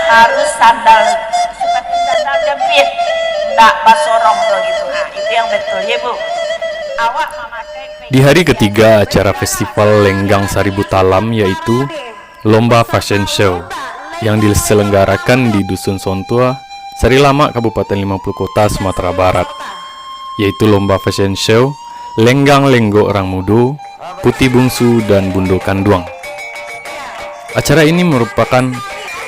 harus sandal seperti sandal jepit, enggak basorong tuh gitu. Nah itu yang betul ya Bu. Awak memakai Di hari ketiga acara Festival Lenggang Seribu Talam, yaitu Lomba Fashion Show yang diselenggarakan di Dusun Sontua, Sari Lama, Kabupaten 50 Kota, Sumatera Barat, yaitu Lomba Fashion Show Lenggang Lenggo Orang Mudo, Putih Bungsu, dan Bundo Kanduang. Acara ini merupakan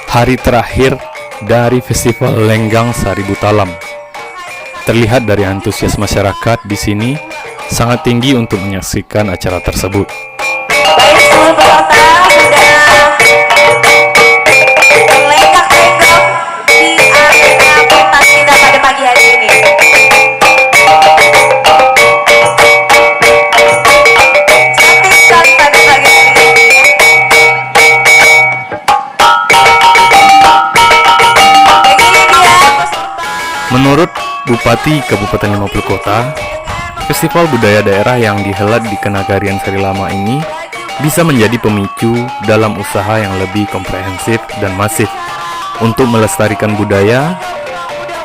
hari terakhir dari Festival Lenggang Seribu Talam. Terlihat dari antusias masyarakat di sini sangat tinggi untuk menyaksikan acara tersebut. baik seluruh peserta sudah lenggak-lenggok di arena pentas kita pada pagi hari ini. Cantik sekali pada pagi hari ini ya. Begini dia peserta. Menurut Bupati Kabupaten 50 Kota, Festival Budaya Daerah yang dihelat di Kenagarian Sari Lama ini bisa menjadi pemicu dalam usaha yang lebih komprehensif dan masif untuk melestarikan budaya,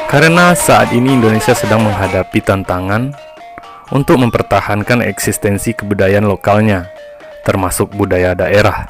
karena saat ini Indonesia sedang menghadapi tantangan untuk mempertahankan eksistensi kebudayaan lokalnya, termasuk budaya daerah.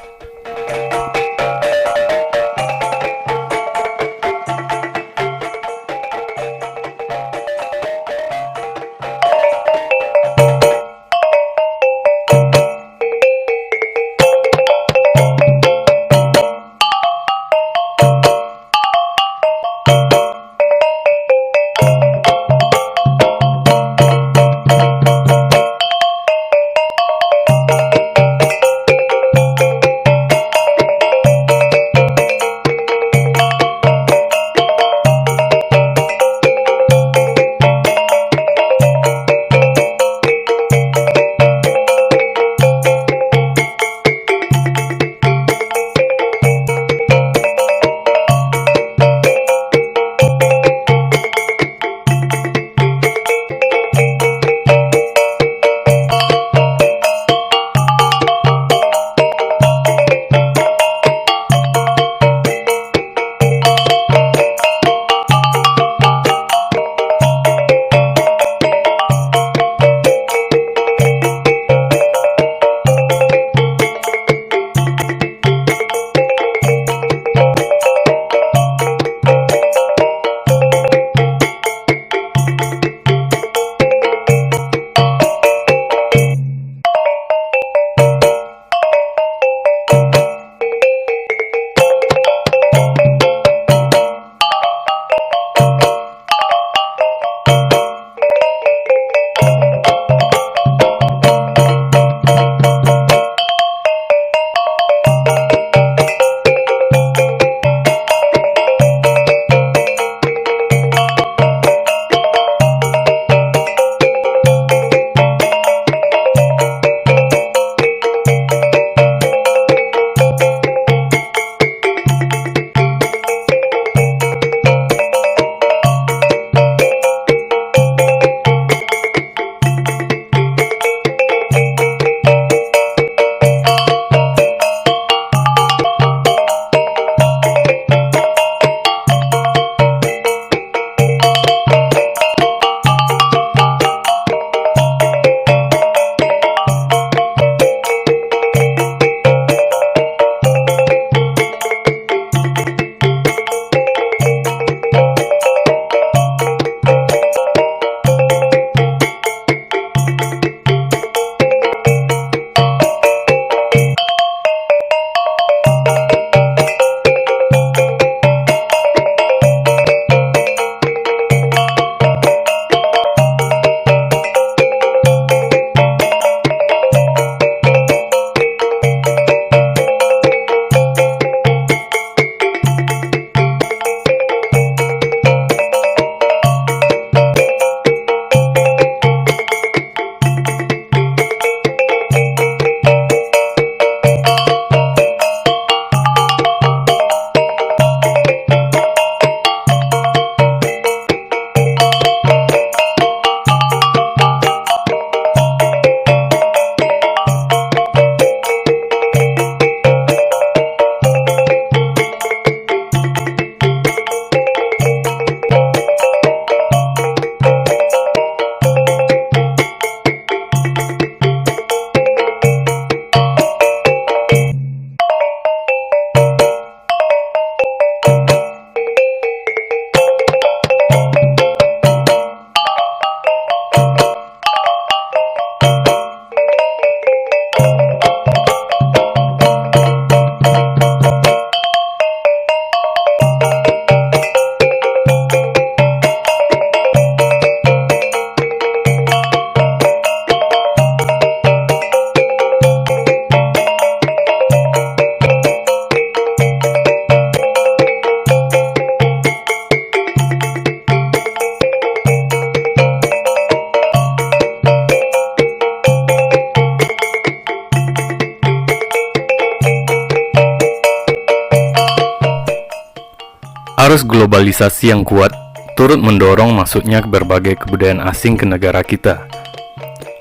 Arus globalisasi yang kuat turut mendorong masuknya berbagai kebudayaan asing ke negara kita.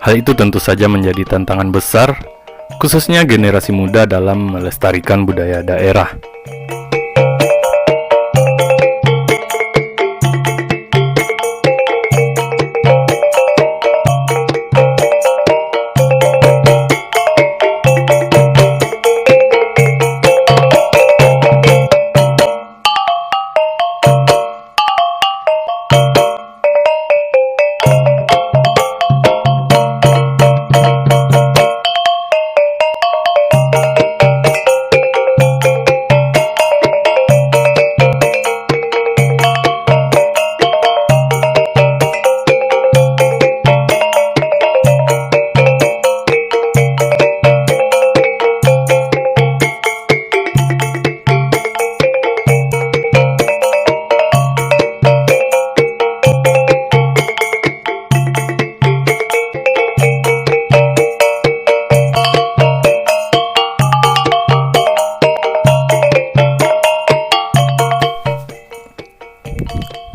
Hal itu tentu saja menjadi tantangan besar, khususnya generasi muda dalam melestarikan budaya daerah.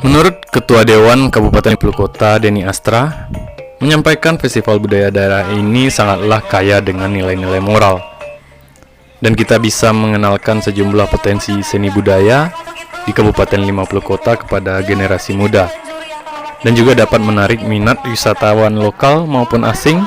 Menurut Ketua Dewan Kabupaten Kota Denny Astra, menyampaikan festival budaya daerah ini sangatlah kaya dengan nilai-nilai moral. Dan kita bisa mengenalkan sejumlah potensi seni budaya di Kabupaten 50 Kota kepada generasi muda. Dan juga dapat menarik minat wisatawan lokal maupun asing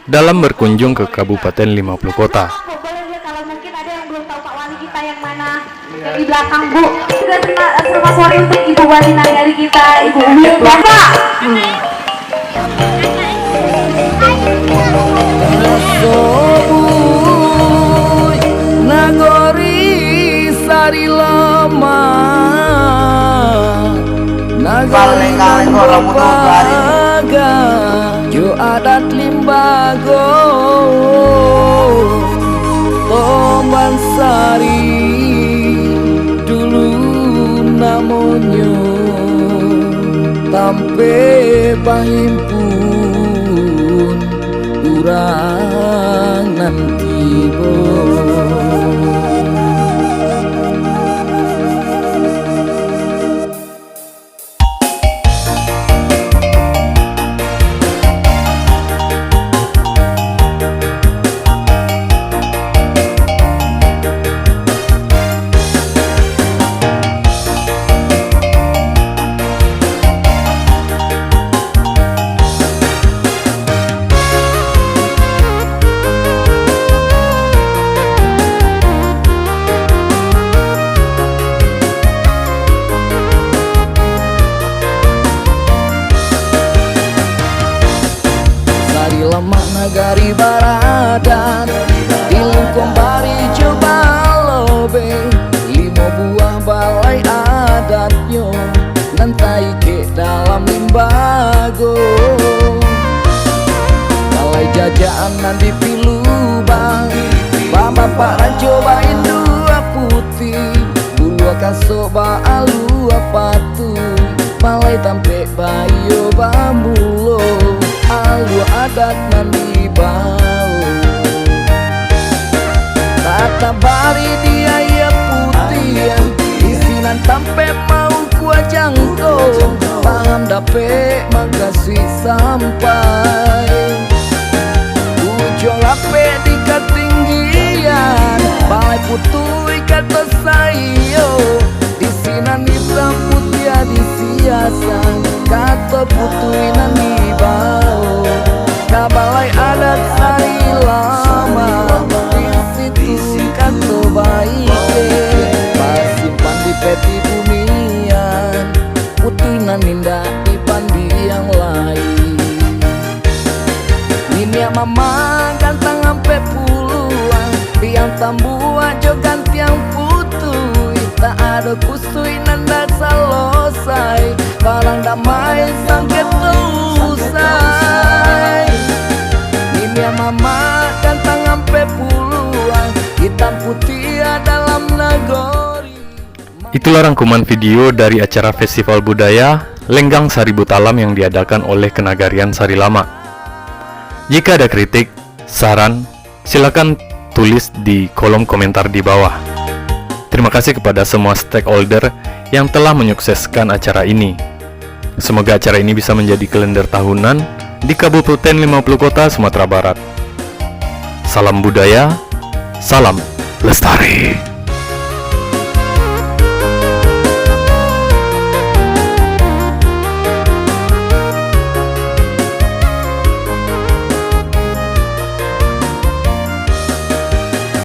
dalam berkunjung ke Kabupaten 50 Kota. Kalau mungkin ada yang belum tahu Pak Wali kita yang mana di belakang Bu. Sudah selamat sore untuk Ibu Wali Nagari kita, Ibu Umi, Bapak. Nagori sari lama, nagori limbaga, jo adat limbago, Tomban Sari dulu namonyo, tampe pahimpun urang nanti bo. Nagari baradan ilung kombari coba lobe, limo buah balai adatnya nantai ke dalam limbago. Balai jajaan nanti pilu bang, bapak cobain dua putih, bulu kasoba alu patu, balai tampe bayo bambulo, alu adat nanti bau. Tata bari dia ya putih, isinan tampe mau kuah jangko, paham dape makasih sampai. Ujung ape di ketinggian, balai putui kata sayo, isinan hitam putih di siasan, kata putui nani bau. Kabalai adat sari lama, di situ kata baik, pasimpan di peti bumian, putih naninda di pandi yang lain. Ini mama gantang ampe puluhan, tiang tambua jo gantiang putui, tak ada kusui nanda selesai, barang damai sangket usai. Ini mama gantang ampe puluhan, hitam putih dalam nagori. Itulah rangkuman video dari acara Festival Budaya Lenggang Sari Butalam yang diadakan oleh Kenagarian Sari Lama. Jika ada kritik, saran, silakan tulis di kolom komentar di bawah. Terima kasih kepada semua stakeholder yang telah menyukseskan acara ini. Semoga acara ini bisa menjadi kalender tahunan di Kabupaten 50 Kota Sumatera Barat. Salam budaya, salam lestari.